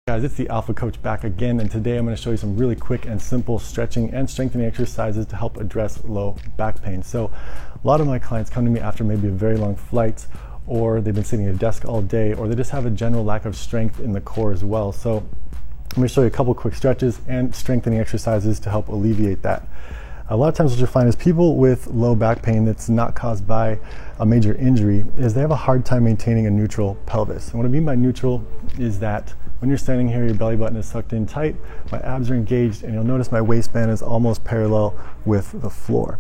Guys, it's the Alpha Coach back again, and today I'm going to show you some really quick and simple stretching and strengthening exercises to help address low back pain. So a lot of my clients come to me after maybe a very long flight, or they've been sitting at a desk all day, or they just have a general lack of strength in the core as well. So I'm going to show you a couple quick stretches and strengthening exercises to help alleviate that. A lot of times what you'll find is people with low back pain that's not caused by a major injury is they have a hard time maintaining a neutral pelvis. And what I mean by neutral is that when you're standing here, your belly button is sucked in tight, my abs are engaged, and you'll notice my waistband is almost parallel with the floor.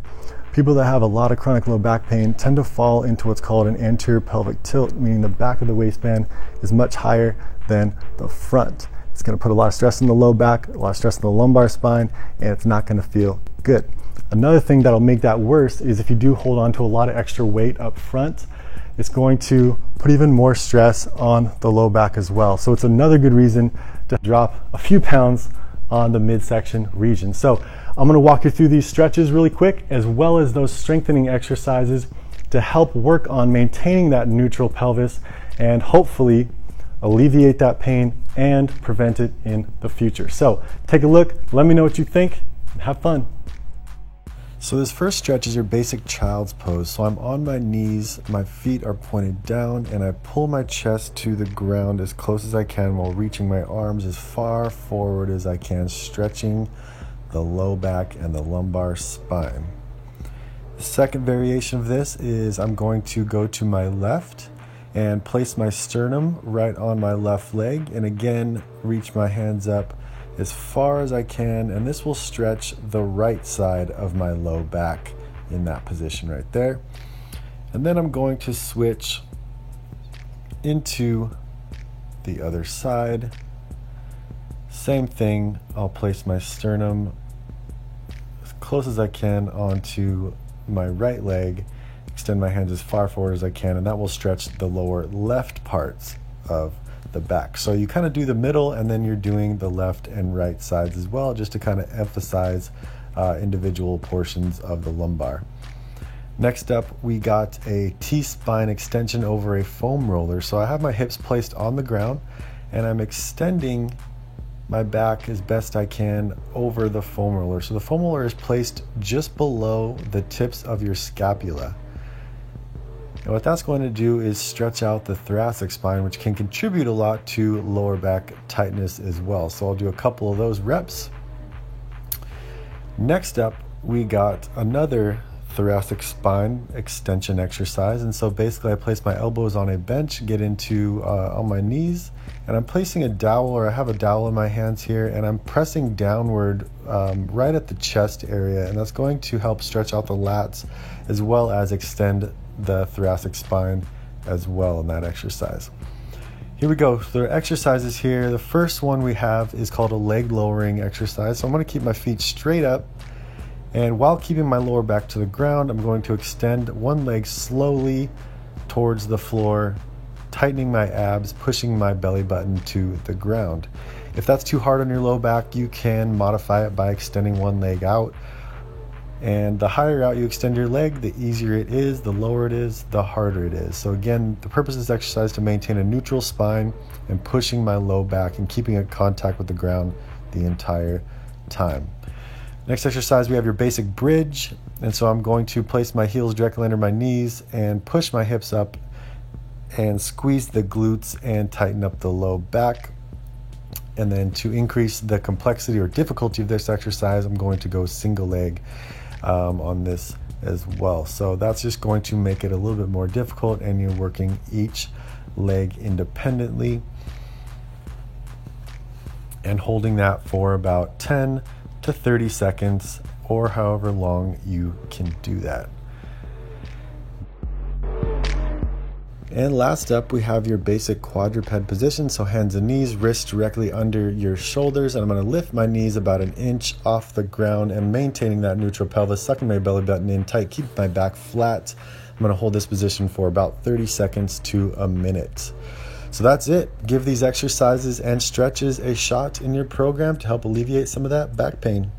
People that have a lot of chronic low back pain tend to fall into what's called an anterior pelvic tilt, meaning the back of the waistband is much higher than the front. It's going to put a lot of stress in the low back, a lot of stress in the lumbar spine, and it's not going to feel good. Another thing that'll make that worse is if you do hold on to a lot of extra weight up front, it's going to put even more stress on the low back as well. So it's another good reason to drop a few pounds on the midsection region. So I'm going to walk you through these stretches really quick, as well as those strengthening exercises to help work on maintaining that neutral pelvis and hopefully alleviate that pain and prevent it in the future. So take a look, let me know what you think, and have fun. So this first stretch is your basic child's pose. So I'm on my knees, my feet are pointed down, and I pull my chest to the ground as close as I can while reaching my arms as far forward as I can, stretching the low back and the lumbar spine. The second variation of this is I'm going to go to my left and place my sternum right on my left leg, and again reach my hands up as far as I can, and this will stretch the right side of my low back in that position right there. And then I'm going to switch into the other side. Same thing, I'll place my sternum as close as I can onto my right leg, extend my hands as far forward as I can, and that will stretch the lower left parts of the back. So you kind of do the middle, and then you're doing the left and right sides as well, just to kind of emphasize individual portions of the lumbar. Next up, we got a T-spine extension over a foam roller. So I have my hips placed on the ground, and I'm extending my back as best I can over the foam roller. So the foam roller is placed just below the tips of your scapula. And what that's going to do is stretch out the thoracic spine, which can contribute a lot to lower back tightness as well. So I'll do a couple of those reps. Next up, we got another thoracic spine extension exercise. And so basically I place my elbows on a bench, get into on my knees, and I'm placing a dowel, or I have a dowel in my hands here, and I'm pressing downward right at the chest area. And that's going to help stretch out the lats as well as extend the thoracic spine as well in that exercise. Here we go. So there are exercises here. The first one we have is called a leg lowering exercise. So I'm going to keep my feet straight up, and while keeping my lower back to the ground, I'm going to extend one leg slowly towards the floor, tightening my abs, pushing my belly button to the ground. If that's too hard on your low back, you can modify it by extending one leg out. And the higher out you extend your leg, the easier it is, the lower it is, the harder it is. So again, the purpose of this exercise is to maintain a neutral spine and pushing my low back and keeping in contact with the ground the entire time. Next exercise, we have your basic bridge. And so I'm going to place my heels directly under my knees and push my hips up and squeeze the glutes and tighten up the low back. And then to increase the complexity or difficulty of this exercise, I'm going to go single leg on this as well. So that's just going to make it a little bit more difficult, and you're working each leg independently and holding that for about 10 to 30 seconds, or however long you can do that. And last up, we have your basic quadruped position. So hands and knees, wrists directly under your shoulders. And I'm going to lift my knees about an inch off the ground and maintaining that neutral pelvis, sucking my belly button in tight, keep my back flat. I'm going to hold this position for about 30 seconds to a minute. So that's it. Give these exercises and stretches a shot in your program to help alleviate some of that back pain.